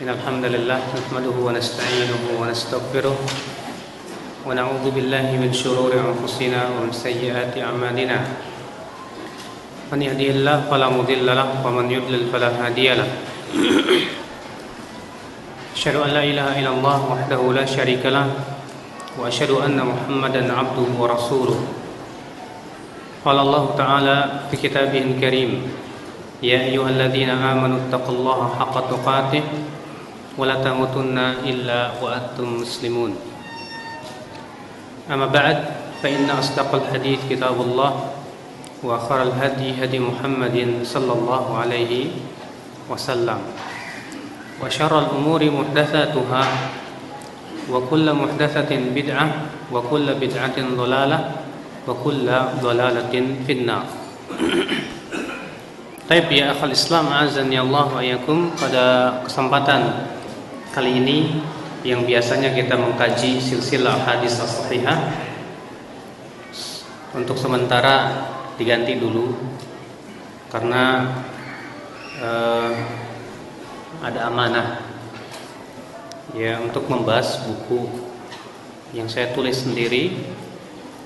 إن الحمد لله نحمده ونستعينه ونستغفره ونعوذ بالله من شرور أنفسنا ومن سيئات أعمالنا من يهده الله فلا مضل له ومن يضلل فلا هادي له أشهد أن لا إله إلا الله وحده لا شريك له وأشهد أن محمدا عبده ورسوله قال الله تعالى في كتابه الكريم يا أيها الذين آمنوا اتقوا الله حق تقاته ولا تموتن إلا وأنتم مسلمون أما بعد فإن أصدق الحديث كتاب الله وخير الهدي هدي محمد صلى الله عليه وسلم وشر الأمور محدثاتها وكل محدثة بدعة وكل بدعة ضلالة وكل ضلالة في النار. Baik ya akhal Islam, azani Allah wa iyyakum. Pada kesempatan kali ini yang biasanya kita mengkaji silsilah hadis as-sahihah, untuk sementara diganti dulu karena ada amanah ya untuk membahas buku yang saya tulis sendiri,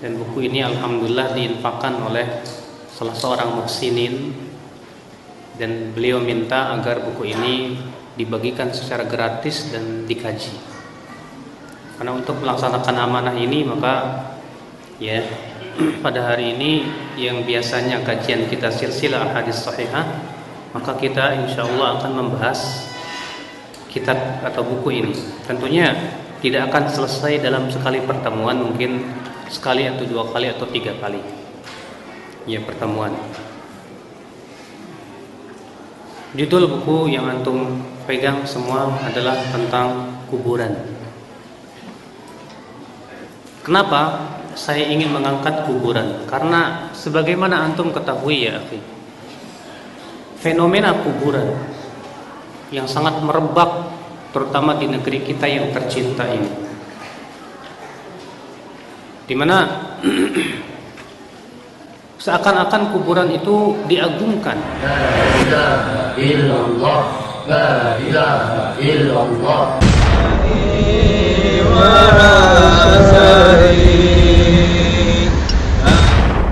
dan buku ini alhamdulillah diinfakkan oleh salah seorang muhsinin, dan beliau minta agar buku ini dibagikan secara gratis dan dikaji. Karena untuk melaksanakan amanah ini maka ya pada hari ini yang biasanya kajian kita silsilah hadis sahihah, maka kita insyaallah akan membahas kitab atau buku ini. Tentunya tidak akan selesai dalam sekali pertemuan, mungkin sekali atau dua kali atau tiga kali ya pertemuan. Judul buku yang antum pegang semua adalah tentang kuburan. Kenapa saya ingin mengangkat kuburan? Karena sebagaimana antum ketahui ya akhi, fenomena kuburan yang sangat merebak terutama di negeri kita yang tercinta ini, di mana seakan-akan kuburan itu diagungkan. La ilaha illallah, la ilaha illallah.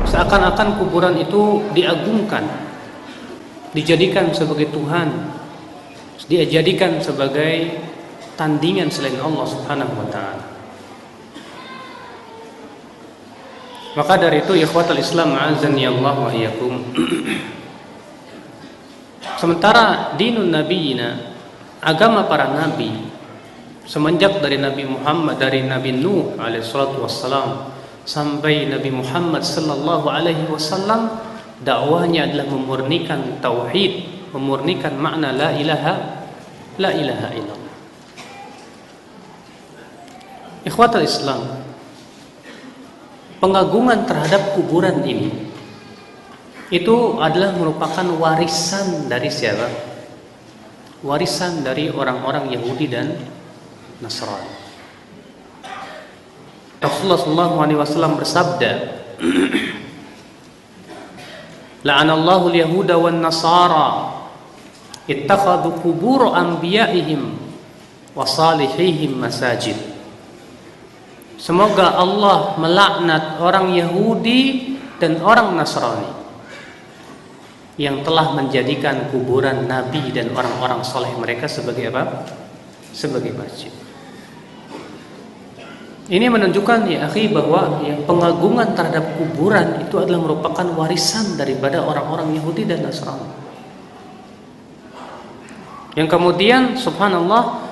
Seakan-akan kuburan itu diagungkan, dijadikan sebagai Tuhan, dijadikan sebagai tandingan selain Allah Subhanahu wa taala. Maka dari itu ikhwatul Islam azani Allah wa iyyakum, sementara dinun nabiyina, agama para nabi semenjak dari Nabi Muhammad, dari Nabi Nuh alaihi salatu wassalam sampai Nabi Muhammad sallallahu alaihi wasallam, dakwahnya adalah memurnikan tauhid, memurnikan makna la ilaha illallah. Ikhwatul Islam, pengagungan terhadap kuburan ini itu adalah merupakan warisan dari siapa? Warisan dari orang-orang Yahudi dan Nasrani. Rasulullah SAW bersabda, la'anallahu al-yahuda wan nasara ittakhadhu qubur anbiya'ihim wa salihihim masajid. Semoga Allah melaknat orang Yahudi dan orang Nasrani yang telah menjadikan kuburan Nabi dan orang-orang soleh mereka sebagai apa? Sebagai masjid. Ini menunjukkan ya akhi bahwa ya, pengagungan terhadap kuburan itu adalah merupakan warisan daripada orang-orang Yahudi dan Nasrani. Yang kemudian subhanallah,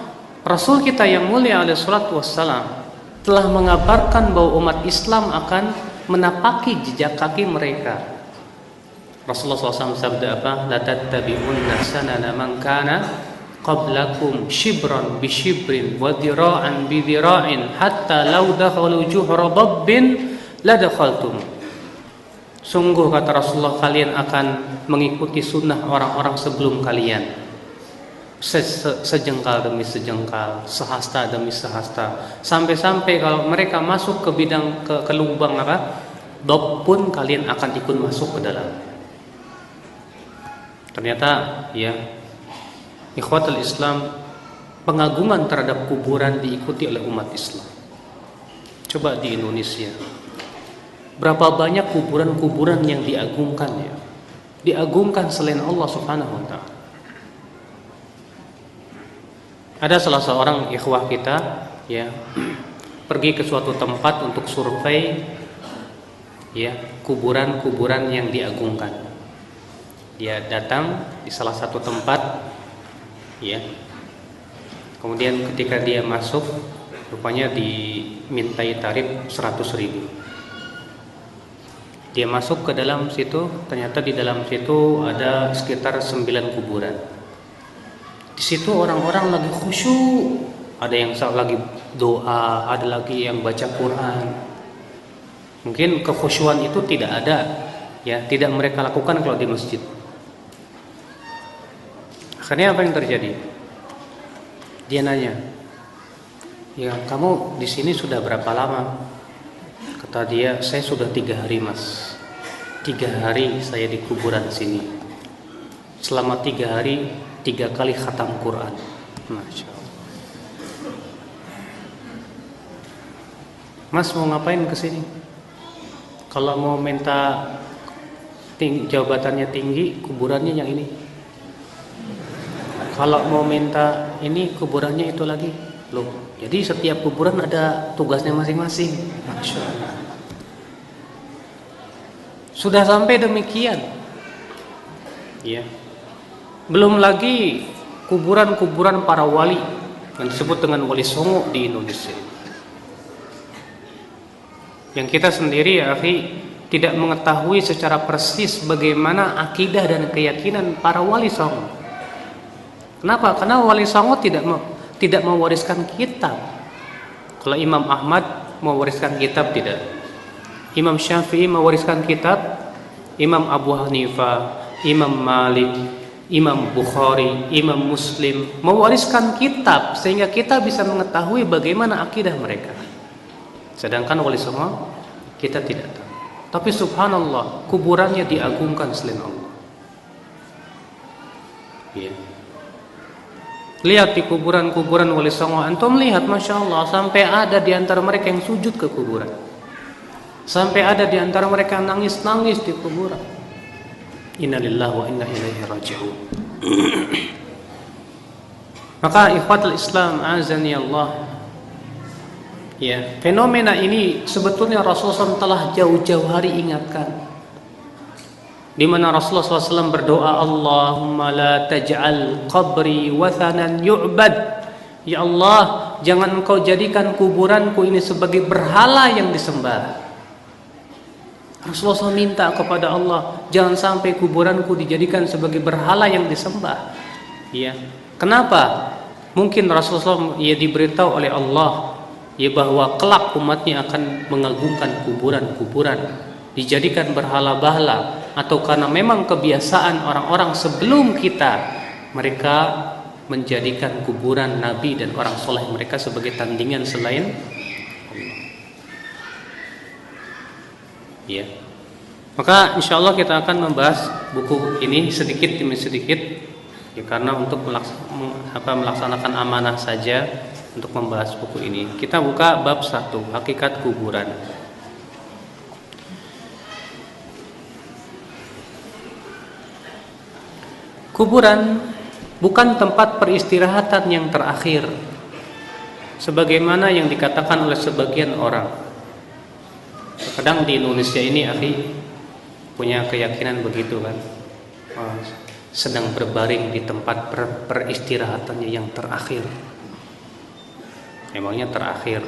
Rasul kita yang mulia alaihi salatu wassalam telah mengabarkan bahwa umat Islam akan menapaki jejak kaki mereka. Rasulullah SAW sabda apa? La tattabi'unna sanana man kana qablakum shibran bi shibrin wa dhira'an bi dhira'in hatta law dakhalu juhra dabbin la dakhaltum. Sungguh kata Rasulullah, kalian akan mengikuti sunnah orang-orang sebelum kalian, sejengkal demi sejengkal, sehasta demi sehasta, sampai-sampai kalau mereka masuk ke bidang ke lubang apa? Dob pun kalian akan ikut masuk ke dalam. Ternyata ya ikhwatul Islam, pengagungan terhadap kuburan diikuti oleh umat Islam. Coba di Indonesia, berapa banyak kuburan-kuburan yang diagungkan ya? Diagungkan selain Allah Subhanahu wa taala. Ada salah seorang ikhwah kita ya, pergi ke suatu tempat untuk survei ya, kuburan-kuburan yang diagungkan. Dia datang di salah satu tempat ya. Kemudian ketika dia masuk, rupanya dimintai tarif 100.000. Dia masuk ke dalam situ, ternyata di dalam situ ada sekitar 9 kuburan. Di situ orang-orang lagi khusyuk, ada yang lagi doa, ada lagi yang baca Quran. Mungkin kekhusyuan itu tidak ada, ya, tidak mereka lakukan kalau di masjid. Akhirnya apa yang terjadi? Dia nanya, ya kamu di sini sudah berapa lama? Kata dia, saya sudah 3 hari mas. 3 hari saya di kuburan sini. Selama 3 hari 3 kali khatam Quran. Masya Allah. Mas mau ngapain kesini? Kalau mau minta jabatannya tinggi, kuburannya yang ini. Kalau mau minta ini, kuburannya itu lagi. Loh, jadi setiap kuburan ada tugasnya masing-masing. Masya Allah. Sudah sampai demikian. Ya. Belum lagi kuburan-kuburan para wali yang disebut dengan wali songo di Indonesia. Yang kita sendiri ya akhi tidak mengetahui secara persis bagaimana akidah dan keyakinan para wali songo. Kenapa? Karena wali songo tidak mewariskan kitab. Kalau Imam Ahmad mewariskan kitab tidak. Imam Syafi'i mewariskan kitab. Imam Abu Hanifah, Imam Malik, Imam Bukhari, Imam Muslim mewariskan kitab sehingga kita bisa mengetahui bagaimana akidah mereka. Sedangkan wali songo kita tidak tahu. Tapi subhanallah, kuburannya diagungkan selain Allah. Ya. Lihat di kuburan-kuburan wali songo, antum lihat masya Allah, sampai ada di antara mereka yang sujud ke kuburan. Sampai ada di antara mereka yang nangis-nangis di kuburan. Innalillahi wa inna ilaihi raji'un. Maka ikhwatul Islam azani Allah, ya, fenomena ini sebetulnya Rasulullah SAW telah jauh-jauh hari ingatkan. Di mana Rasulullah SAW berdoa, Allahumma la taj'al qabri wathanan yu'bad. Ya Allah, jangan engkau jadikan kuburanku ini sebagai berhala yang disembah. Rasulullah SAW minta kepada Allah, jangan sampai kuburanku dijadikan sebagai berhala yang disembah. Ya. Kenapa? Mungkin Rasulullah SAW ya diberitahu oleh Allah ya bahwa kelak umatnya akan mengagungkan kuburan-kuburan, dijadikan berhala-bahala, atau karena memang kebiasaan orang-orang sebelum kita, mereka menjadikan kuburan nabi dan orang soleh mereka sebagai tandingan selain Allah. Ya. Maka insya Allah kita akan membahas buku ini sedikit demi sedikit ya, karena untuk melaksanakan amanah saja untuk membahas buku ini. Kita buka bab 1, hakikat kuburan. Kuburan bukan tempat peristirahatan yang terakhir sebagaimana yang dikatakan oleh sebagian orang. Kadang di Indonesia ini akhi punya keyakinan begitu kan, sedang berbaring di tempat peristirahatannya yang terakhir. Emangnya terakhir?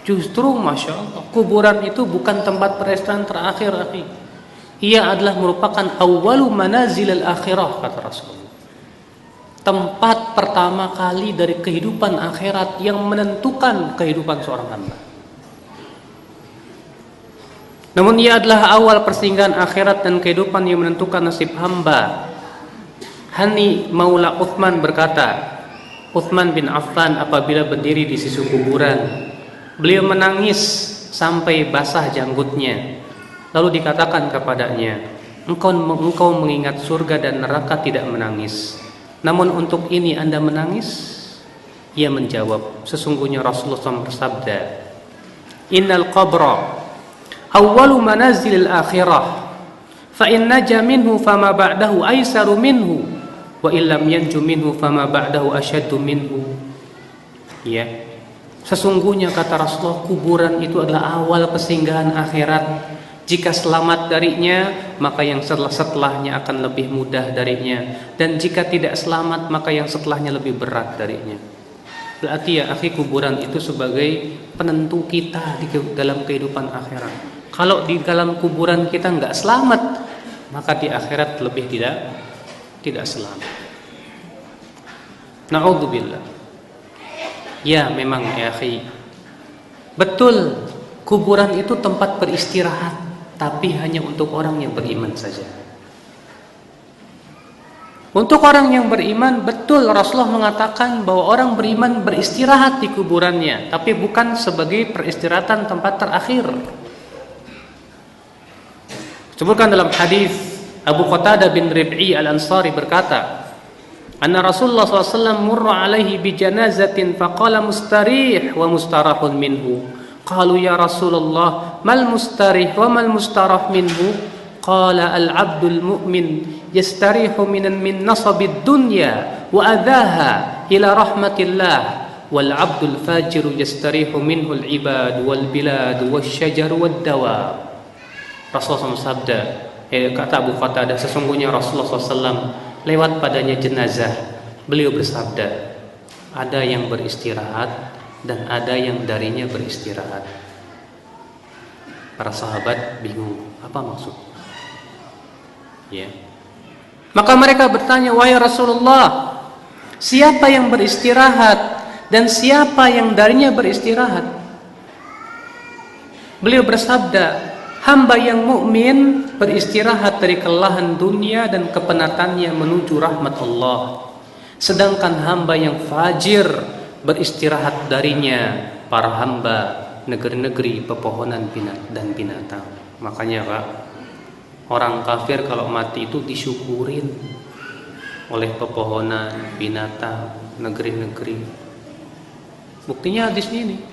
Justru masya Allah, kuburan itu bukan tempat peristirahatan terakhir akhi. Ia adalah merupakan awwalu manazilil akhirah, kata Rasulullah. Tempat pertama kali dari kehidupan akhirat yang menentukan kehidupan seorang hamba. Namun ia adalah awal persinggahan akhirat dan kehidupan yang menentukan nasib hamba. Hani Maula Uthman berkata, Uthman bin Affan apabila berdiri di sisi kuburan, beliau menangis sampai basah janggutnya. Lalu dikatakan kepadanya, engkau mengingat surga dan neraka tidak menangis, namun untuk ini Anda menangis? Ia menjawab, sesungguhnya Rasulullah SAW bersabda, innal qabra awwalu manazilil akhirah, fa in naja minhu fama ba'dahu aisaru minhu, wa illam yanju minhu fama ba'dahu asyaddu minhu. Ya, sesungguhnya kata Rasulullah, kuburan itu adalah awal kesinggahan akhirat. Jika selamat darinya, maka yang setelahnya akan lebih mudah darinya, dan jika tidak selamat, maka yang setelahnya lebih berat darinya. Berarti ya akhi, kuburan itu sebagai penentu kita di dalam kehidupan akhirat. Kalau di dalam kuburan kita nggak selamat, maka di akhirat lebih tidak selamat. Na'udzubillah. Ya memang ya akhi, betul kuburan itu tempat beristirahat, tapi hanya untuk orang yang beriman saja. Untuk orang yang beriman, betul Rasulullah mengatakan bahwa orang beriman beristirahat di kuburannya, tapi bukan sebagai peristirahatan tempat terakhir. Disebutkan dalam hadis, Abu Qatadah bin Rib'i al-Ansari berkata, anna Rasulullah SAW murra alaihi bi janazatin faqala mustarih wa mustarahun minhu. Qalu ya Rasulullah mal mustarih wa mal mustarah minhu? Qala al-'abdul mu'min yastarihu min nasabid dunya wa adhaha ila rahmatillah, wal 'abdul fajiru yastarihu minhu al-'ibad wal bilad wasyajar wad dawab. Rasulullah sabda, kata Abu Qatadah, sesungguhnya Rasulullah SAW lewat padanya jenazah, beliau bersabda, ada yang beristirahat dan ada yang darinya beristirahat. Para sahabat bingung, apa maksud? Ya. Maka mereka bertanya, wahai Rasulullah, siapa yang beristirahat dan siapa yang darinya beristirahat? Beliau bersabda, hamba yang mukmin beristirahat dari kelelahan dunia dan kepenatannya menuju rahmat Allah. Sedangkan hamba yang fajir beristirahat darinya para hamba negeri-negeri pepohonan dan binatang. Makanya Pak, orang kafir kalau mati itu disyukurin oleh pepohonan, binatang, negeri-negeri. Buktinya hadis ini.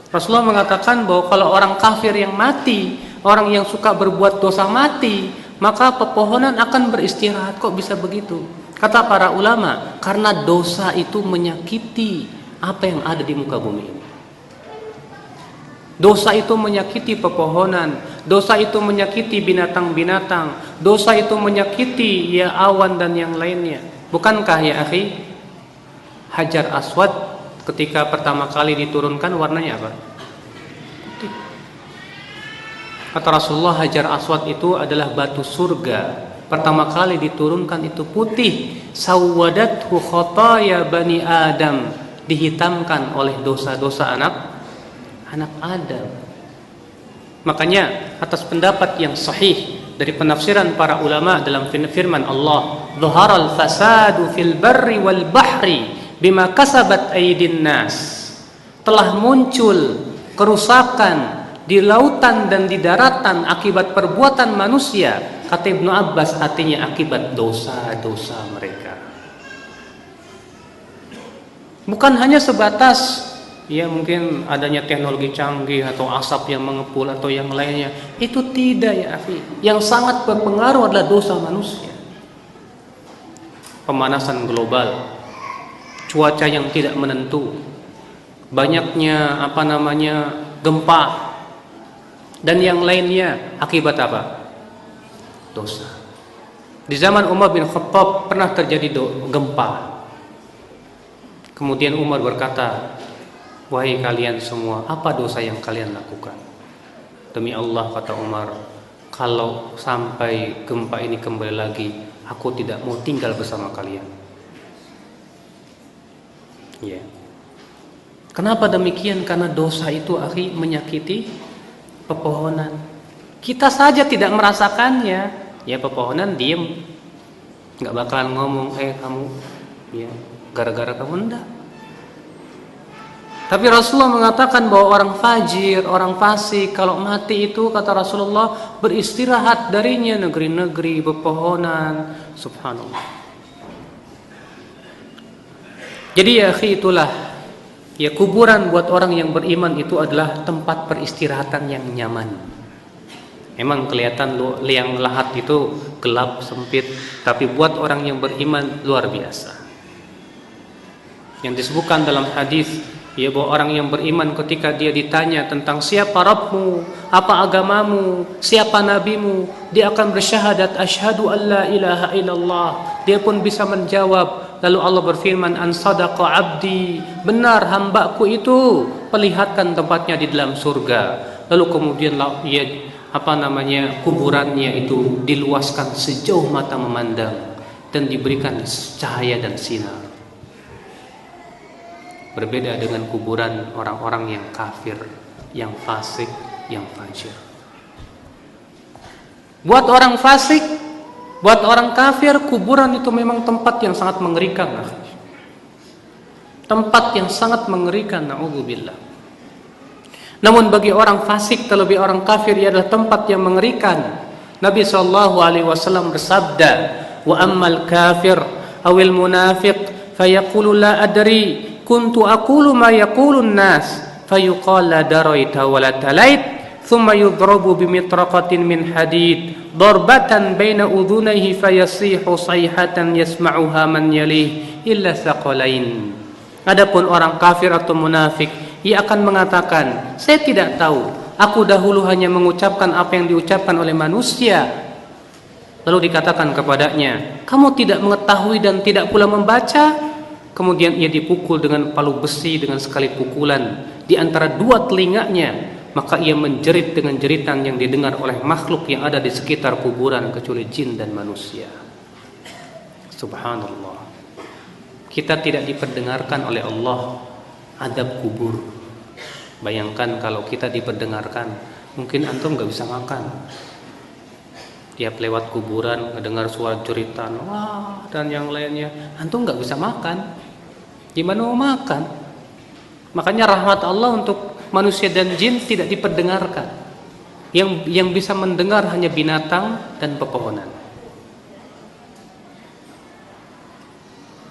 Rasulullah mengatakan bahwa kalau orang kafir yang mati, orang yang suka berbuat dosa mati, maka pepohonan akan beristirahat. Kok bisa begitu? Kata para ulama, karena dosa itu menyakiti apa yang ada di muka bumi ini. Dosa itu menyakiti pepohonan, dosa itu menyakiti binatang-binatang, dosa itu menyakiti ya awan dan yang lainnya. Bukankah ya akhi, Hajar Aswad ketika pertama kali diturunkan warnanya apa? Putih. Kata Rasulullah, Hajar Aswad itu adalah batu surga. Pertama kali diturunkan itu putih. Sawadathu khotaya bani Adam, dihitamkan oleh dosa-dosa anak Adam. Makanya atas pendapat yang sahih dari penafsiran para ulama dalam firman Allah, "Dhaharal fasadu fil barri wal bahri bima kasabat aydin nas." Telah muncul kerusakan di lautan dan di daratan akibat perbuatan manusia. Kata Ibnu Abbas, artinya akibat dosa-dosa mereka. Bukan hanya sebatas ya mungkin adanya teknologi canggih atau asap yang mengepul atau yang lainnya. Itu tidak ya akhi. Yang sangat berpengaruh adalah dosa manusia. Pemanasan global, cuaca yang tidak menentu, banyaknya gempa dan yang lainnya akibat apa? Dosa. Di zaman Umar bin Khattab pernah terjadi gempa. Kemudian Umar berkata, wahai kalian semua, apa dosa yang kalian lakukan? Demi Allah, kata Umar, kalau sampai gempa ini kembali lagi, aku tidak mau tinggal bersama kalian. Ya. Kenapa demikian? Karena dosa itu akhi menyakiti pepohonan. Kita saja tidak merasakannya, ya pepohonan diem, nggak bakalan ngomong, kamu, ya gara-gara kamu enggak. Tapi Rasulullah mengatakan bahwa orang fajir, orang fasik, kalau mati itu kata Rasulullah beristirahat darinya negeri-negeri, pepohonan. Subhanallah. Jadi ya akhi, itulah ya, kuburan buat orang yang beriman itu adalah tempat peristirahatan yang nyaman. Memang kelihatan liang lahat itu gelap, sempit, tapi buat orang yang beriman luar biasa. Yang disebutkan dalam hadis, ya, bahwa orang yang beriman ketika dia ditanya tentang siapa Rabbmu, apa agamamu, siapa nabimu, dia akan bersyahadat asyhadu an la ilaha illallah. Dia pun bisa menjawab. Lalu Allah berfirman, an sadaqa abdi, benar hambaku itu, perlihatkan tempatnya di dalam surga. Lalu kemudian kuburannya itu diluaskan sejauh mata memandang dan diberikan cahaya dan sinar. Berbeda dengan kuburan orang-orang yang kafir, yang fasik, yang fajir. Buat orang fasik, buat orang kafir, kuburan itu memang tempat yang sangat mengerikan. Tempat yang sangat mengerikan, na'udzubillah. Namun bagi orang fasik, terlebih orang kafir, ia adalah tempat yang mengerikan. Nabi SAW bersabda, wa ammal kafir awil munafiq fayaqulu la adri kuntu aqulu ma yaqulun nas fayuqal la daraita wa la talait thumma yudrabu bimitraqatin min hadid darbatan baina udhunayhi fayasihu sayhatan yasma'uha man yalih illa thaqalain. Adapun orang kafir atau munafik, ia akan mengatakan, saya tidak tahu, aku dahulu hanya mengucapkan apa yang diucapkan oleh manusia. Lalu dikatakan kepadanya, kamu tidak mengetahui dan tidak pula membaca? Kemudian ia dipukul dengan palu besi dengan sekali pukulan di antara dua telinganya, maka ia menjerit dengan jeritan yang didengar oleh makhluk yang ada di sekitar kuburan kecuali jin dan manusia. Subhanallah. Kita tidak diperdengarkan oleh Allah adab kubur. Bayangkan kalau kita diperdengarkan, mungkin antum gak bisa makan. Tiap lewat kuburan mendengar suara jeritan, wah, dan yang lainnya, antum gak bisa makan. Gimana mau makan? Makanya rahmat Allah untuk manusia dan jin tidak diperdengarkan. Yang bisa mendengar hanya binatang dan pepohonan.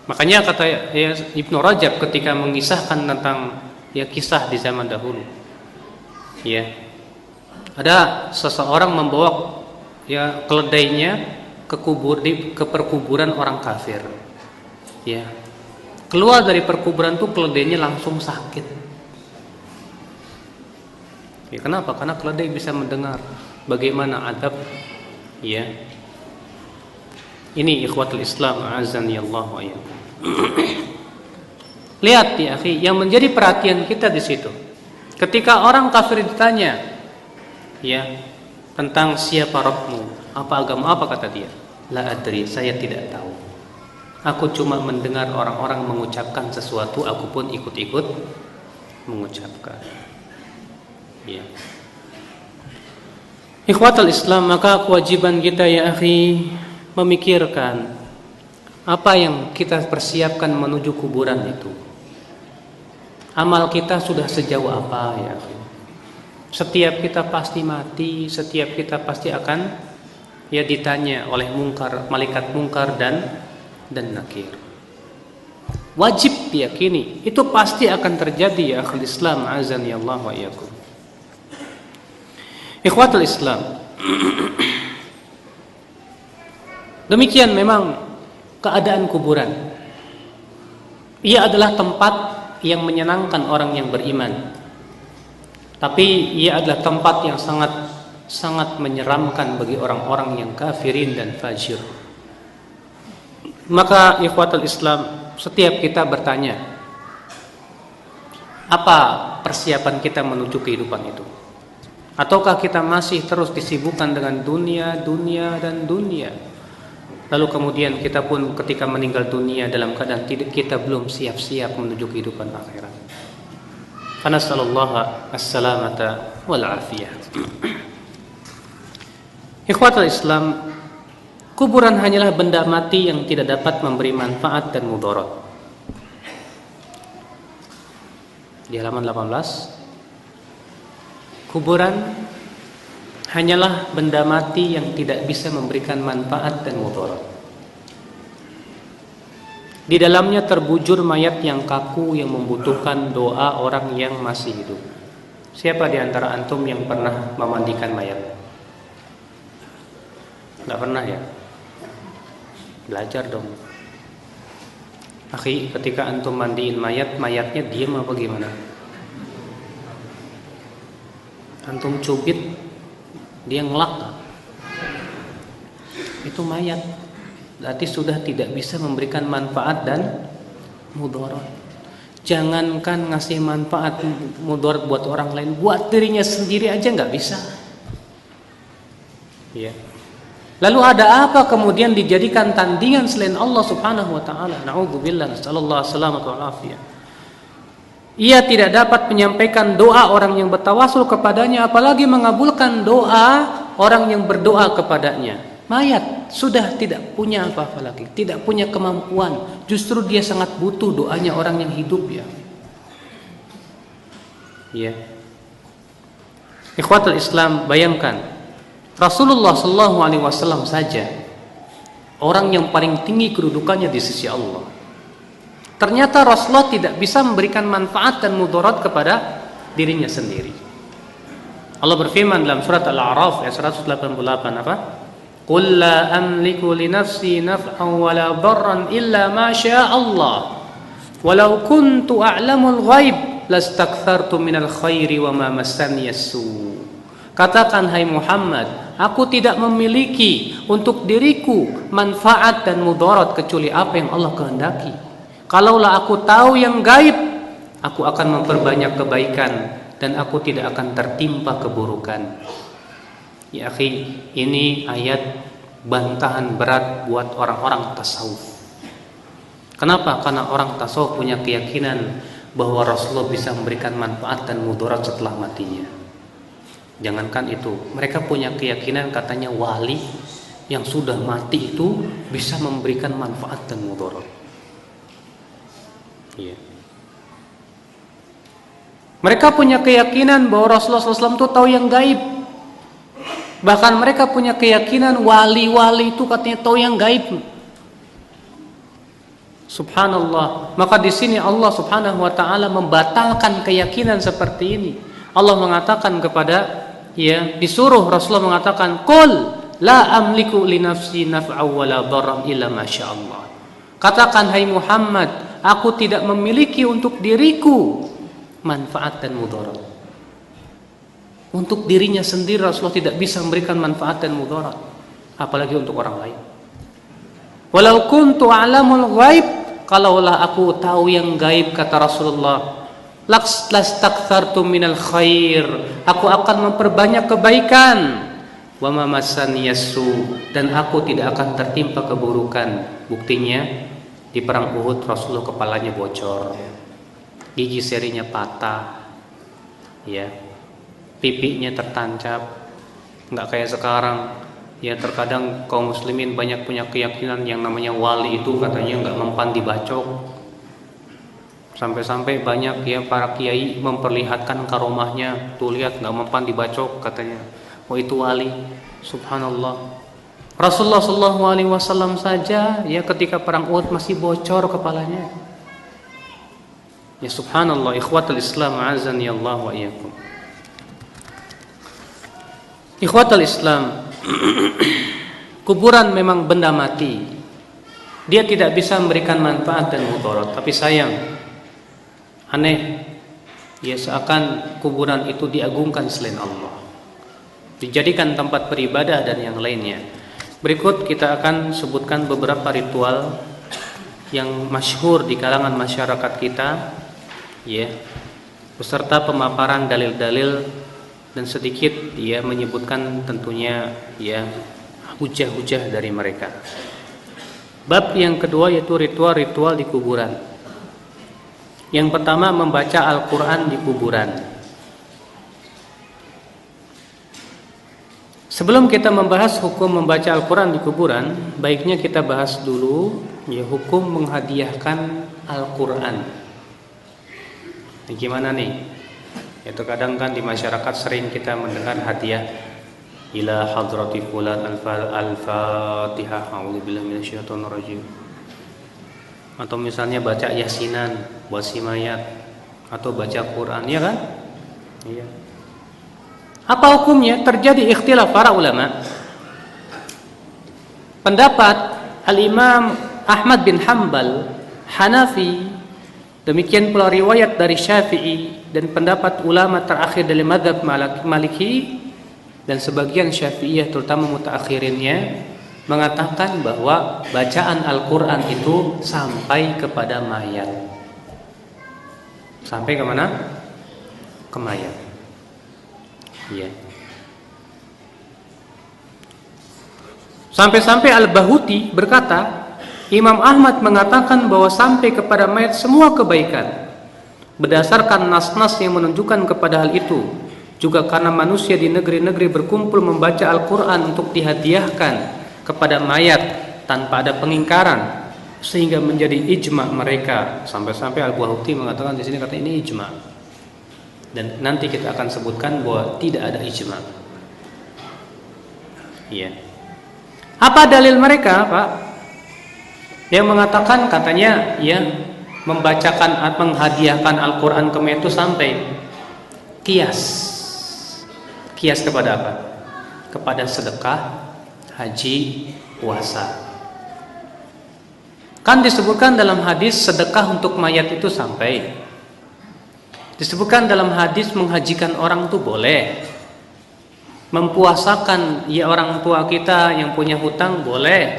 Makanya kata Ibnu Rajab ketika mengisahkan tentang kisah di zaman dahulu, ada seseorang membawa keledainya ke perkuburan orang kafir. Keluar dari perkuburan itu keledainya langsung sakit. Kenapa? Karena keledai bisa mendengar bagaimana adab. Ini ikhwatul Islam, azani Allah wa iyyakum. Lihat ya akhi, yang menjadi perhatian kita di situ. Ketika orang kafir ditanya, tentang siapa Rabbmu, apa agama, apa kata dia? La adri, saya tidak tahu. Aku cuma mendengar orang-orang mengucapkan sesuatu, aku pun ikut-ikut mengucapkan. Ikhwatul Islam, maka kewajiban kita ya akhi memikirkan apa yang kita persiapkan menuju kuburan itu. Amal kita sudah sejauh apa ya akhi? Setiap kita pasti mati, setiap kita pasti akan ditanya oleh malaikat mungkar dan nakir. Wajib diyakini, itu pasti akan terjadi ya akhul Islam, azani Allah wa iyyakum. Ikhwatul Islam, demikian memang keadaan kuburan. Ia adalah tempat yang menyenangkan orang yang beriman. Tapi ia adalah tempat yang sangat menyeramkan bagi orang-orang yang kafirin dan fajir. Maka ikhwatul Islam, setiap kita bertanya, apa persiapan kita menuju kehidupan itu? Ataukah kita masih terus disibukkan dengan dunia, dan dunia? Lalu kemudian kita pun ketika meninggal dunia dalam keadaan kita belum siap-siap menuju kehidupan akhirat. Nasallallahu as-salamata wal afiyah. Ikhwatul Islam, kuburan hanyalah benda mati yang tidak dapat memberi manfaat dan mudarat. Di halaman 18, kuburan hanyalah benda mati yang tidak bisa memberikan manfaat dan mudarat. Di dalamnya terbujur mayat yang kaku yang membutuhkan doa orang yang masih hidup. Siapa di antara antum yang pernah memandikan mayat? Nggak pernah ya? Belajar dong. Akhi, ketika antum mandiin mayat, mayatnya diam apa gimana? Antum cubit, dia ngelak. Itu mayat. Berarti sudah tidak bisa memberikan manfaat dan mudarat. Jangankan ngasih manfaat mudarat buat orang lain, buat dirinya sendiri aja nggak bisa. Ya. Lalu ada apa kemudian dijadikan tandingan selain Allah Subhanahu wa taala? Nauzubillah, nasallallahu alaihi wa afiyah. Ia tidak dapat menyampaikan doa orang yang bertawasul kepadanya, apalagi mengabulkan doa orang yang berdoa kepadanya. Mayat sudah tidak punya apa-apa lagi, tidak punya kemampuan. Justru dia sangat butuh doanya orang yang hidup ya. Ya. Ikhwatul Islam, bayangkan Rasulullah sallallahu alaihi wasallam saja orang yang paling tinggi kedudukannya di sisi Allah. Ternyata Rasulullah tidak bisa memberikan manfaat dan mudarat kepada dirinya sendiri. Allah berfirman dalam surat Al-A'raf ayat 188 apa? Qul la amliku li nafsi naf'an wa la darran illa ma syaa Allah. Walau kuntu a'lamul ghaib lastakthartu minal khairi wa ma massani as-su. Katakan hai Muhammad, aku tidak memiliki untuk diriku manfaat dan mudarat kecuali apa yang Allah kehendaki. Kalaulah aku tahu yang gaib, aku akan memperbanyak kebaikan dan aku tidak akan tertimpa keburukan. Ya akhi, ini ayat bantahan berat buat orang-orang tasawuf. Kenapa? Karena orang tasawuf punya keyakinan bahwa Rasulullah bisa memberikan manfaat dan mudarat setelah matinya. Jangankan itu, mereka punya keyakinan katanya wali yang sudah mati itu bisa memberikan manfaat dan mudarat. Ya. Mereka punya keyakinan bahwa Rasulullah SAW itu tahu yang gaib. Bahkan mereka punya keyakinan wali-wali itu katanya tahu yang gaib. Subhanallah. Maka di sini Allah Subhanahu wa taala membatalkan keyakinan seperti ini. Allah mengatakan kepada disuruh Rasulullah mengatakan, "Qul la amliku li nafsi naf'an wa la darran illa ma syaa Allah." Katakan hai Muhammad, aku tidak memiliki untuk diriku manfaat dan mudarat. Untuk dirinya sendiri Rasulullah tidak bisa memberikan manfaat dan mudarat, apalagi untuk orang lain. Walau kuntu a'lamul ghaib, kalaulah aku tahu yang gaib kata Rasulullah, lastakthartu minal khair, aku akan memperbanyak kebaikan. Wa ma massani yasu, dan aku tidak akan tertimpa keburukan. Buktinya di perang Uhud Rasulullah kepalanya bocor, gigi serinya patah, ya. Pipinya tertancap. Nggak kayak sekarang ya, terkadang kaum muslimin banyak punya keyakinan yang namanya wali itu katanya nggak mempan dibacok. Sampai-sampai banyak ya para kiai memperlihatkan karomahnya, tuh lihat nggak mempan dibacok katanya. Oh itu wali. Subhanallah. Rasulullah SAW saja ya ketika perang Uhud masih bocor kepalanya. Ya subhanallah, ikhwatul Islam azani Allah wa iyyakum. Ikhwatul Islam, kuburan memang benda mati. Dia tidak bisa memberikan manfaat dan mudarat. Tapi sayang, aneh, ya seakan kuburan itu diagungkan selain Allah, dijadikan tempat beribadah dan yang lainnya. Berikut kita akan sebutkan beberapa ritual yang masyhur di kalangan masyarakat kita, ya, beserta pemaparan dalil-dalil dan sedikit ya menyebutkan tentunya ya hujah-hujah dari mereka. Bab yang kedua yaitu ritual-ritual di kuburan. Yang pertama, membaca Al-Quran di kuburan. Sebelum kita membahas hukum membaca Al-Quran di kuburan, baiknya kita bahas dulu ya hukum menghadiahkan Al-Quran. Gimana nih? Itu kadang kan di masyarakat sering kita mendengar hadiah ila hadrati fulan al-Fatihah, a'udzubillahi minasyaitonir rajim. atau misalnya baca yasinan buat si mayat, atau baca Quran, ya kan? Iya. Apa hukumnya? Terjadi ikhtilaf para ulama. Pendapat Al-Imam Ahmad bin Hanbal, Hanafi, demikian pula riwayat dari Syafi'i, dan pendapat ulama terakhir dari mazhab Maliki dan sebagian Syafi'iyah terutama mutaakhirinnya mengatakan bahwa bacaan Al-Quran itu sampai kepada mayat. Sampai ke mana? Ke mayat. Ya. Sampai-sampai Al-Bahuti berkata, Imam Ahmad mengatakan bahwa sampai kepada mayat semua kebaikan berdasarkan nas-nas yang menunjukkan kepada hal itu. Juga karena manusia di negeri-negeri berkumpul membaca Al-Quran untuk dihadiahkan kepada mayat tanpa ada pengingkaran, sehingga menjadi ijma mereka. Sampai-sampai Al-Bahuti mengatakan di sini, kata ini ijma. Dan nanti kita akan sebutkan bahwa tidak ada ijma. Iya. Apa dalil mereka, Pak? Yang mengatakan katanya ya membacakan atau menghadiahkan Al-Quran ke mayat itu sampai kias. Kias kepada apa? Kepada sedekah, haji, puasa. Kan disebutkan dalam hadis sedekah untuk mayat itu sampai. Disebutkan dalam hadis menghajikan orang itu boleh. Mempuasakan ya orang tua kita yang punya hutang boleh.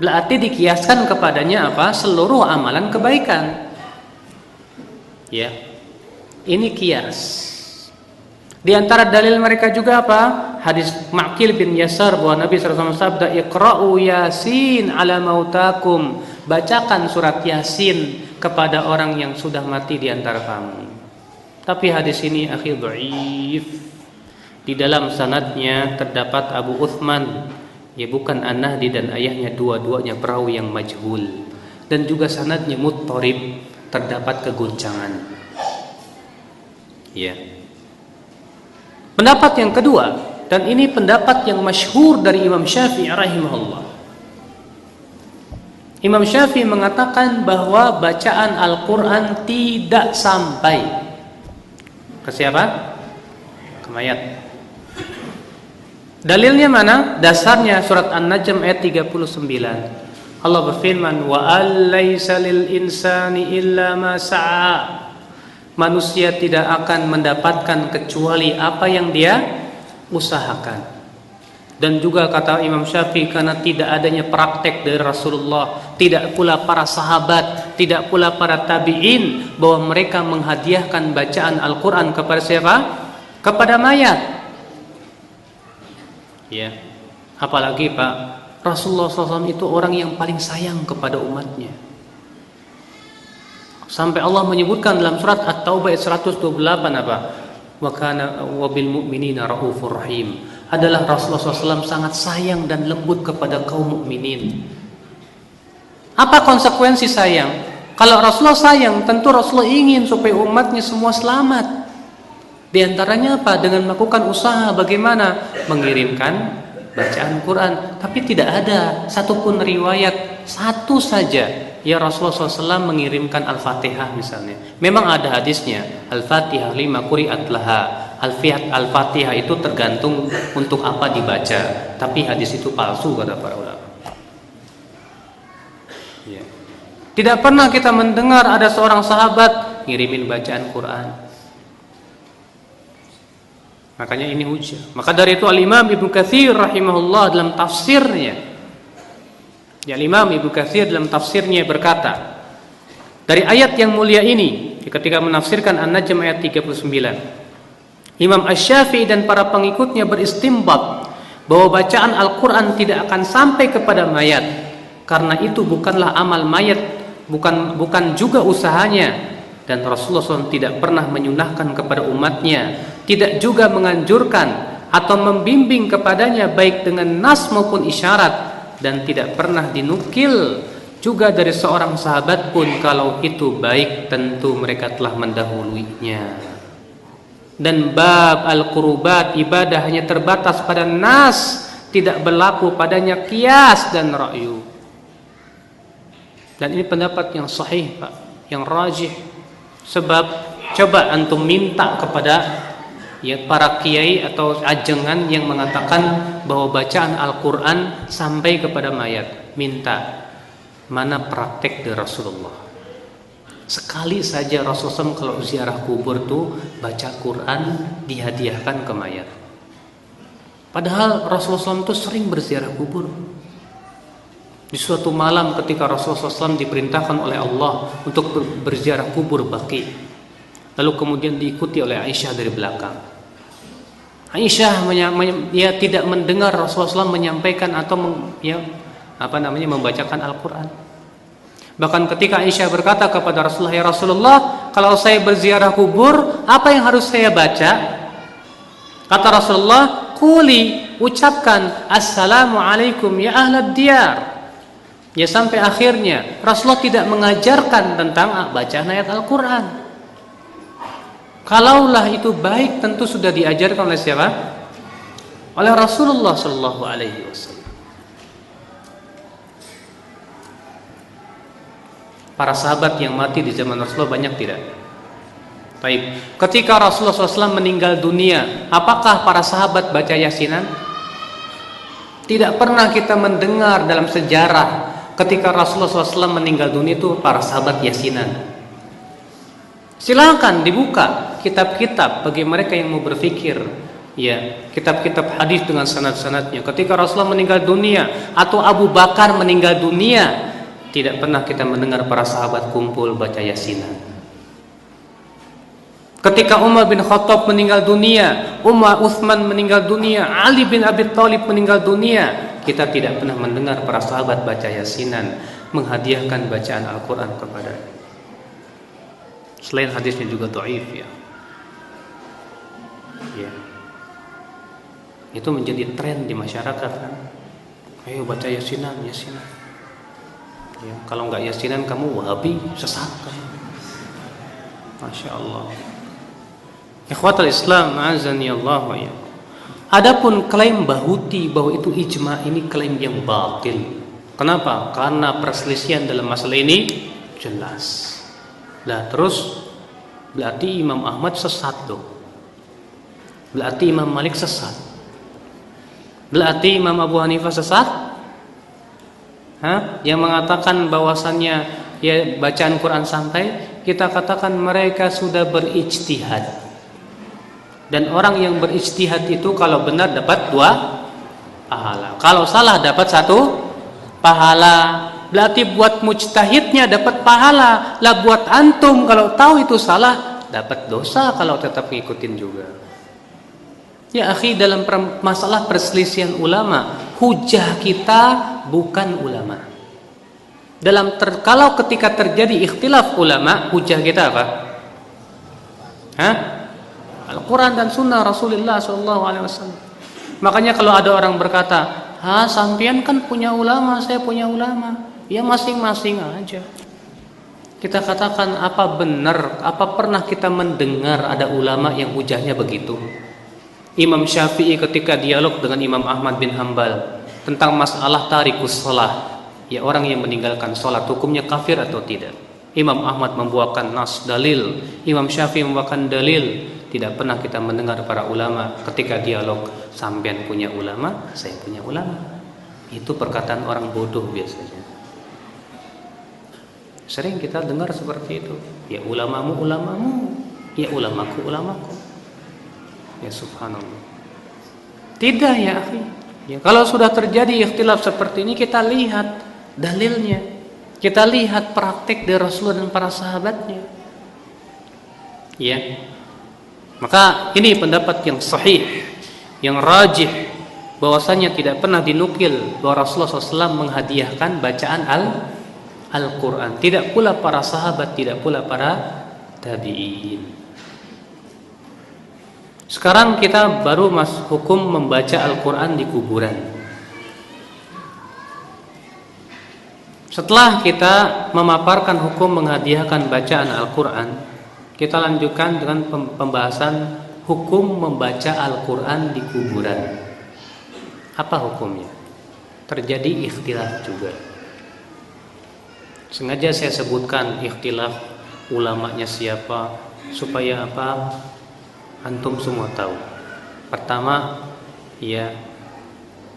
Berarti dikiaskan kepadanya apa? Seluruh amalan kebaikan. Ya. Ini kias. Di antara dalil mereka juga apa? Hadis Ma'qil bin Yasar bahwa Nabi SAW sabda, "Iqra'u Yasin ala mautakum." Bacakan surat Yasin kepada orang yang sudah mati di antara kamu. Tapi hadis ini akhir dhaif. Di dalam sanadnya terdapat Abu Uthman, ya bukan An-Nahdi, dan ayahnya dua-duanya perawi yang majhul. Dan juga sanadnya muttarib, terdapat keguncangan. Ya. Pendapat yang kedua, dan ini pendapat yang masyhur dari Imam Syafi'i rahimahullah. Imam Syafi'i mengatakan bahwa bacaan Al-Quran tidak sampai ke siapa? Ke mayat. Dalilnya mana? Dasarnya surat An-Najm ayat 39. Allah berfirman, "Wa allaysa lil insani illa ma sa'a." Manusia tidak akan mendapatkan kecuali apa yang dia usahakan. Dan juga kata Imam Syafi'i, karena tidak adanya praktek dari Rasulullah, tidak pula para sahabat, tidak pula para tabi'in, bahwa mereka menghadiahkan bacaan Al-Quran kepada siapa? Kepada mayat. Ya. Apalagi Pak, Rasulullah SAW itu orang yang paling sayang kepada umatnya. Sampai Allah menyebutkan dalam surat At-Taubah ayat 128 apa? Wa kana wa bil mu'minina raufur rahim. Adalah Rasulullah SAW sangat sayang dan lembut kepada kaum mukminin. Apa konsekuensi sayang? Kalau Rasulullah sayang, tentu Rasulullah ingin supaya umatnya semua selamat. Di antaranya apa? Dengan melakukan usaha bagaimana mengirimkan bacaan Quran. Tapi tidak ada satupun riwayat satu saja ya Rasulullah SAW mengirimkan Al-Fatihah misalnya. Memang ada hadisnya, Al-Fatihah lima quri'at laha. Al-Fatihah itu tergantung untuk apa dibaca. Tapi hadis itu palsu kata para ulama. Ya. Tidak pernah kita mendengar ada seorang sahabat ngirimin bacaan Quran. Makanya ini hujah. Maka dari itu Al-Imam Ibnu Katsir rahimahullah dalam tafsirnya, ya, Imam Ibnu Katsir dalam tafsirnya berkata, dari ayat yang mulia ini ketika menafsirkan An-Najm ayat 39, Imam Asy-Syafi'i dan para pengikutnya beristimbat bahwa bacaan Al-Quran tidak akan sampai kepada mayat, karena itu bukanlah amal mayat, bukan juga usahanya, dan Rasulullah SAW tidak pernah menyunahkan kepada umatnya, tidak juga menganjurkan atau membimbing kepadanya baik dengan nas maupun isyarat, dan tidak pernah dinukil juga dari seorang sahabat pun kalau itu baik, tentu mereka telah mendahulunya. Dan bab al-qurubat, ibadah hanya terbatas pada nas, tidak berlaku padanya qiyas dan ra'yu. Dan ini pendapat yang sahih, Pak, yang rajih. Sebab coba antum minta kepada para kiai atau ajengan yang mengatakan bahwa bacaan Al-Quran sampai kepada mayat. Minta, mana praktek dari Rasulullah? Sekali saja Rasulullah kalau ziarah kubur tuh baca Quran dihadiahkan ke mayat. Padahal Rasulullah itu sering berziarah kubur. Di suatu malam ketika Rasulullah SAW diperintahkan oleh Allah untuk berziarah kubur Baqi, lalu kemudian diikuti oleh Aisyah dari belakang. Aisyah dia tidak mendengar Rasulullah SAW menyampaikan atau membacakan Al-Quran. Bahkan ketika Aisyah berkata kepada Rasulullah, "Ya Rasulullah, kalau saya berziarah kubur, apa yang harus saya baca?" Kata Rasulullah, "Quli, ucapkan Assalamualaikum ya ahlad diyar." Ya, sampai akhirnya Rasulullah tidak mengajarkan tentang bacaan ayat Al-Quran. Kalaulah itu baik, tentu sudah diajarkan oleh siapa? Oleh Rasulullah Sallallahu Alaihi Wasallam. Para sahabat yang mati di zaman Rasulullah banyak tidak? Baik. Ketika Rasulullah SAW meninggal dunia, apakah para sahabat baca yasinan? Tidak pernah kita mendengar dalam sejarah ketika Rasulullah SAW meninggal dunia itu para sahabat yasinan. Silakan dibuka kitab-kitab bagi mereka yang mau berpikir, ya, kitab-kitab hadis dengan sanad-sanadnya. Ketika Rasulullah meninggal dunia atau Abu Bakar meninggal dunia, tidak pernah kita mendengar para sahabat kumpul baca yasinan. Ketika Umar bin Khattab meninggal dunia, Utsman meninggal dunia, Ali bin Abi Thalib meninggal dunia, kita tidak pernah mendengar para sahabat baca yasinan, menghadiahkan bacaan Al-Quran kepada. Selain hadisnya juga dhaif, ya. Itu menjadi tren di masyarakat, kan? Ayo baca yasinan. Ya, kalau nggak yasinan kamu Wahabi, sesat kamu. Masya Allah. Ikhwatul Islam, azani Allah wa iyyakum. Adapun klaim Bahuti bahwa itu ijma, ini klaim yang batil. Kenapa? Karena perselisihan dalam masalah ini jelas. Nah, terus berarti Imam Ahmad sesat dong. Berarti Imam Malik sesat. Berarti Imam Abu Hanifah sesat? Yang mengatakan bahwasannya ya bacaan Quran sampai, kita katakan mereka sudah berijtihad. Dan orang yang berijtihad itu kalau benar dapat 2 pahala. Kalau salah dapat 1 pahala. Berarti buat mujtahidnya dapat pahala. Lah buat antum kalau tahu itu salah dapat dosa kalau tetap ngikutin juga. Ya akhi, dalam masalah perselisihan ulama, hujah kita bukan ulama. Kalau ketika terjadi ikhtilaf ulama, hujah kita apa? Al-Quran dan Sunnah Rasulullah SAW. Makanya kalau ada orang berkata, sampean kan punya ulama, saya punya ulama, ya masing-masing aja. Kita katakan, apa benar, apa pernah kita mendengar ada ulama yang hujahnya begitu? Imam Syafi'i ketika dialog dengan Imam Ahmad bin Hanbal tentang masalah tarikus shalah, ya orang yang meninggalkan sholat hukumnya kafir atau tidak. Imam Ahmad membawakan nas dalil, Imam Syafi'i membawakan dalil. Tidak pernah kita mendengar para ulama ketika dialog, sampean punya ulama, saya punya ulama. Itu perkataan orang bodoh biasanya. Sering kita dengar seperti itu. Ya ulamamu, ya ulamaku. Ya subhanallah. Tidak ya akhi. Ya, kalau sudah terjadi ikhtilaf seperti ini, kita lihat dalilnya. Kita lihat praktek dari Rasulullah dan para sahabatnya. Ya. Maka ini pendapat yang sahih, yang rajih, bahwasanya tidak pernah dinukil bahwa Rasulullah SAW menghadiahkan bacaan Al-Quran. Tidak pula para sahabat, tidak pula para tabi'in. Sekarang kita baru masuk hukum membaca Al-Quran di kuburan. Setelah kita memaparkan hukum menghadiahkan bacaan Al-Quran, kita lanjutkan dengan pembahasan hukum membaca Al-Quran di kuburan. Apa hukumnya? Terjadi ikhtilaf juga. Sengaja saya sebutkan ikhtilaf ulamanya siapa supaya apa? Antum semua tahu. Pertama, ya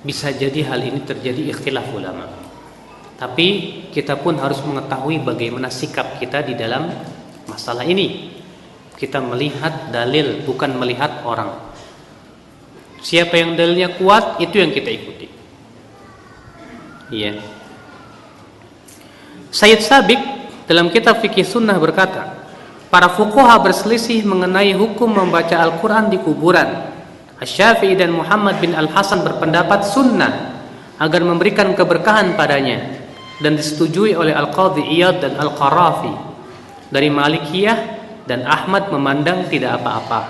bisa jadi hal ini terjadi ikhtilaf ulama. Tapi kita pun harus mengetahui bagaimana sikap kita di dalam masalah ini. Kita melihat dalil, bukan melihat orang. Siapa yang dalilnya kuat, itu yang kita ikuti. Iya. Sayyid Sabiq dalam kitab Fikih Sunnah berkata, para fuqaha berselisih mengenai hukum membaca Al-Quran di kuburan. Asy-Syafi'i dan Muhammad bin Al-Hasan berpendapat sunnah agar memberikan keberkahan padanya, dan disetujui oleh Al-Qadhi Iyad dan Al-Qarafi. Dari Malikiyah dan Ahmad memandang tidak apa-apa.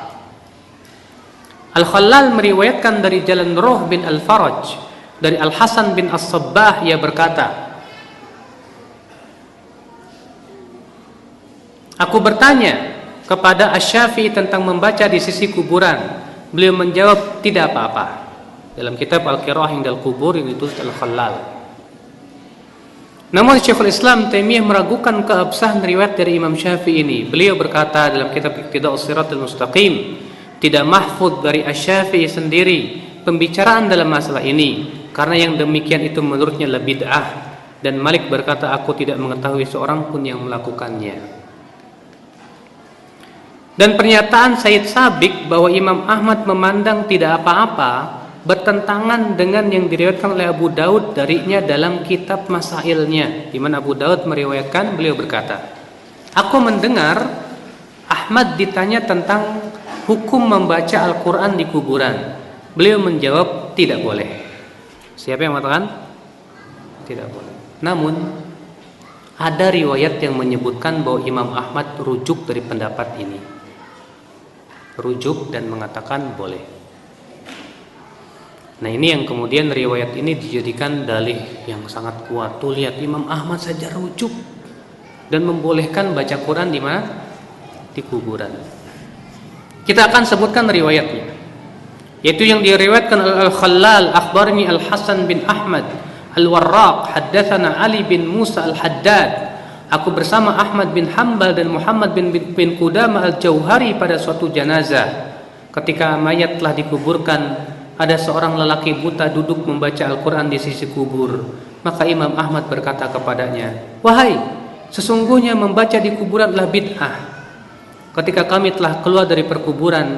Al-Khallal meriwayatkan dari jalan Ruh bin Al-Faraj dari Al-Hasan bin As-Sabbah, ia berkata, aku bertanya kepada Asy-Syafi'i tentang membaca di sisi kuburan. Beliau menjawab tidak apa-apa. Dalam kitab Al-Qira'ah Indal Qubur yang ditulis Al-Khallal. Namun Syekhul Islam Taimiyah meragukan keabsahan riwayat dari Imam Syafi'i ini. Beliau berkata dalam kitab Iqtida'us Shiratal Mustaqim, tidak mahfuz dari Asy-Syafi'i sendiri pembicaraan dalam masalah ini, karena yang demikian itu menurutnya lebih bid'ah. Dan Malik berkata, aku tidak mengetahui seorang pun yang melakukannya. Dan pernyataan Sayyid Sabiq bahwa Imam Ahmad memandang tidak apa-apa bertentangan dengan yang diriwayatkan oleh Abu Daud darinya dalam kitab Masailnya, di mana Abu Daud meriwayatkan, beliau berkata, aku mendengar Ahmad ditanya tentang hukum membaca Al-Quran di kuburan. Beliau menjawab tidak boleh. Siapa yang mengatakan? Tidak boleh. Namun ada riwayat yang menyebutkan bahwa Imam Ahmad rujuk dari pendapat ini, rujuk dan mengatakan boleh. Nah ini yang kemudian riwayat ini dijadikan dalih yang sangat kuat. Tuh lihat, Imam Ahmad saja rujuk dan membolehkan baca Quran di mana? Di kuburan. Kita akan sebutkan riwayatnya, yaitu yang diriwayatkan Al-Khallal, akhbarni Al-Hasan bin Ahmad Al-Warraq, haddatsana Ali bin Musa Al-Haddad. Aku bersama Ahmad bin Hanbal dan Muhammad bin Qudamah Al-Jauhari pada suatu jenazah. Ketika mayat telah dikuburkan, ada seorang lelaki buta duduk membaca Al-Quran di sisi kubur. Maka Imam Ahmad berkata kepadanya, wahai, sesungguhnya membaca di kuburan adalah bid'ah. Ketika kami telah keluar dari perkuburan,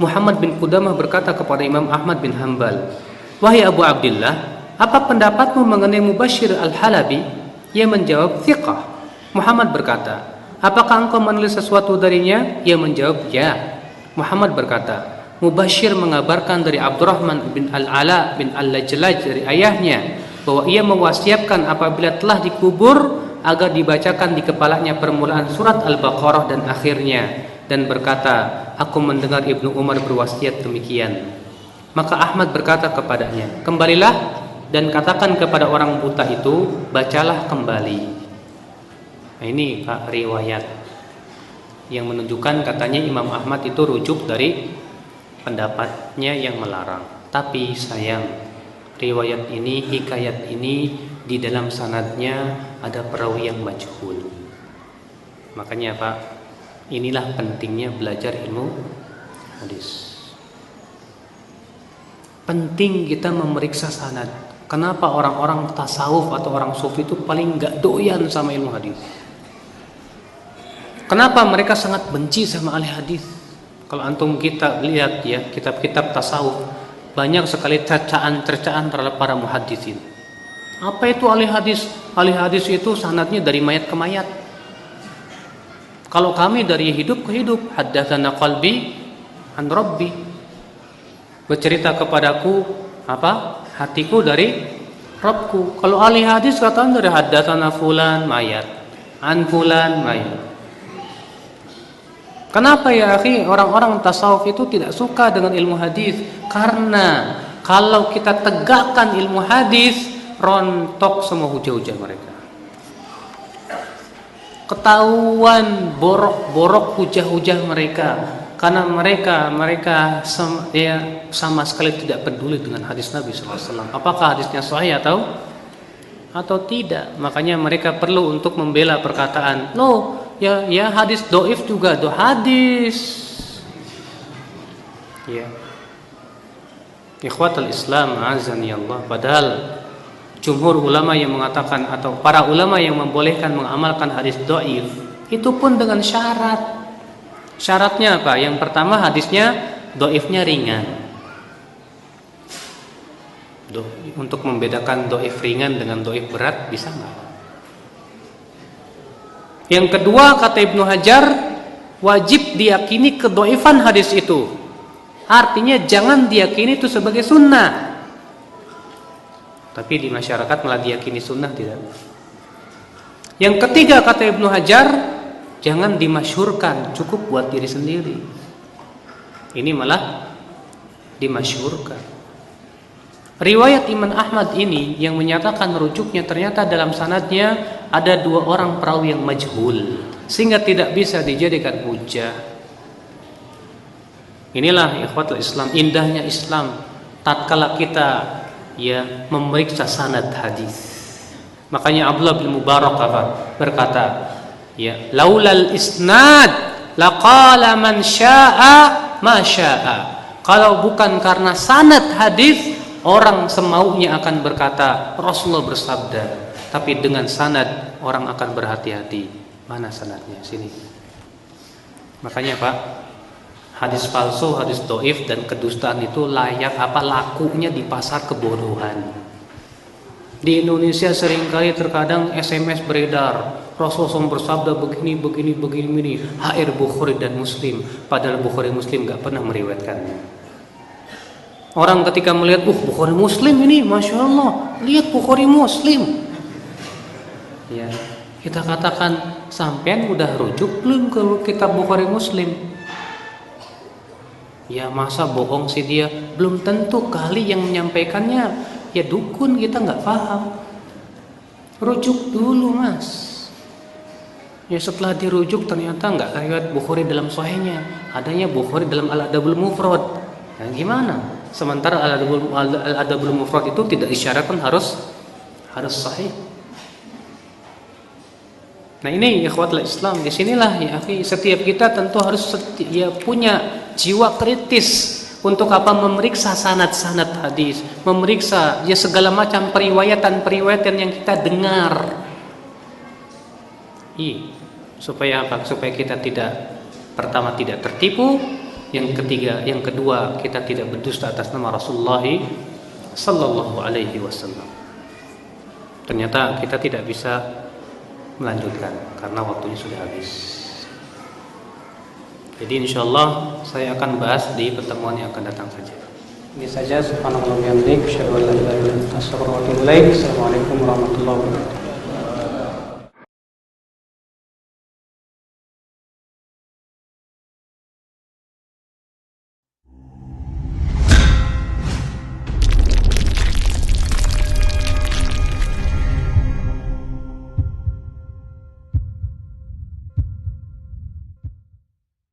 Muhammad bin Qudamah berkata kepada Imam Ahmad bin Hanbal, wahai Abu Abdillah, apa pendapatmu mengenai Mubashir Al-Halabi? Ia menjawab, thiqah. Muhammad berkata, apakah engkau menulis sesuatu darinya? Ia menjawab, ya. Muhammad berkata, Mubashir mengabarkan dari Abdurrahman bin Al-Ala bin Al-Lajlaj dari ayahnya bahwa ia mewasiatkan apabila telah dikubur agar dibacakan di kepalanya permulaan surat Al-Baqarah dan akhirnya, dan berkata, aku mendengar Ibnu Umar berwasiat demikian. Maka Ahmad berkata kepadanya, kembalilah dan katakan kepada orang buta itu, bacalah kembali. Nah ini Pak riwayat yang menunjukkan katanya Imam Ahmad itu rujuk dari pendapatnya yang melarang. Tapi sayang, riwayat ini, hikayat ini di dalam sanadnya ada perawi yang majhul. Makanya Pak, inilah pentingnya belajar ilmu hadis. Penting kita memeriksa sanad. Kenapa orang-orang tasawuf atau orang sufi itu paling gak doyan sama ilmu hadis? Kenapa mereka sangat benci sama ahli hadis? Kalau antum kita lihat ya, kitab-kitab tasawuf, banyak sekali cercaan-cercaan terhadap para muhaddisin. Apa itu ahli hadis? Ahli hadis itu sanadnya dari mayat ke mayat. Kalau kami dari hidup ke hidup, haddatsana qalbi an rabbi. Bercerita kepadaku apa? Hatiku dari Rabbku. Kalau ahli hadis katakan dari haddatsana fulan mayat, an fulan mayat. Kenapa ya akhi orang-orang tasawuf itu tidak suka dengan ilmu hadis? Karena kalau kita tegakkan ilmu hadis, rontok semua hujah-hujah mereka. Ketahuan borok-borok hujah-hujah mereka. Karena mereka sama sekali tidak peduli dengan hadis Nabi SAW. Apakah hadisnya sahih atau atau tidak. Makanya mereka perlu untuk membela perkataan, loh, ya hadis dhaif juga hadis. Ya. Ikhwatul Islam azani Allah. Padahal jumhur ulama yang mengatakan atau para ulama yang membolehkan mengamalkan hadis dhaif itu pun dengan syarat. Syaratnya apa? Yang pertama hadisnya dhaifnya ringan. Untuk membedakan dhaif ringan dengan dhaif berat bisa nggak? Yang kedua kata Ibnu Hajar, wajib diyakini kedhaifan hadis itu. Artinya jangan diyakini itu sebagai sunnah. Tapi di masyarakat malah diyakini sunnah tidak. Yang ketiga kata Ibnu Hajar, jangan dimasyhurkan, cukup buat diri sendiri. Ini malah dimasyhurkan. Riwayat Imam Ahmad ini yang menyatakan rujuknya ternyata dalam sanadnya ada 2 orang perawi yang majhul, sehingga tidak bisa dijadikan hujah. Inilah ikhwatul Islam, indahnya Islam tatkala kita memeriksa sanad hadis. Makanya Abdullah bin Mubarak berkata, laulal isnad laqala man syaa'a ma syaa'a. Kalau bukan karena sanad hadis, orang semaunya akan berkata Rasulullah bersabda. Tapi dengan sanad orang akan berhati-hati. Mana sanadnya? Sini. Makanya Pak, hadis palsu, hadis dhaif dan kedustaan itu lakunya di pasar kebodohan. Di Indonesia seringkali terkadang SMS beredar, Rasulullah bersabda begini. HR Bukhari dan Muslim, padahal Bukhari Muslim gak pernah meriwayatkannya. Orang ketika melihat, Bukhari Muslim ini, Masya Allah, lihat Bukhari Muslim. Ya, kita katakan, sampean udah rujuk belum ke kitab Bukhari Muslim? Ya masa bohong sih dia? Belum tentu kali yang menyampaikannya ya dukun, kita nggak paham. Rujuk dulu mas. Ya setelah dirujuk ternyata nggak riwayat Bukhari dalam sahihnya, adanya Bukhari dalam Al-Adabul Mufrad. Nah gimana? Sementara Al-Adabul Mufrad itu tidak disyaratkan harus sahih. Nah ini ikhwatul Islam, disinilah setiap kita tentu harus punya jiwa kritis untuk memeriksa sanad-sanad hadis, memeriksa segala macam periwayatan yang kita dengar. Supaya kita pertama tidak tertipu, yang kedua kita tidak berdusta atas nama Rasulullah sallallahu alaihi wasallam. Ternyata kita tidak bisa melanjutkan karena waktunya sudah habis. Jadi insyaallah saya akan bahas di pertemuan yang akan datang saja. Ini saja, subhanallah wa bihamdihi, asyhadu an la ilaha illa anta, astaghfiruka wa atubu ilaik. Assalamualaikum warahmatullahi wabarakatuh.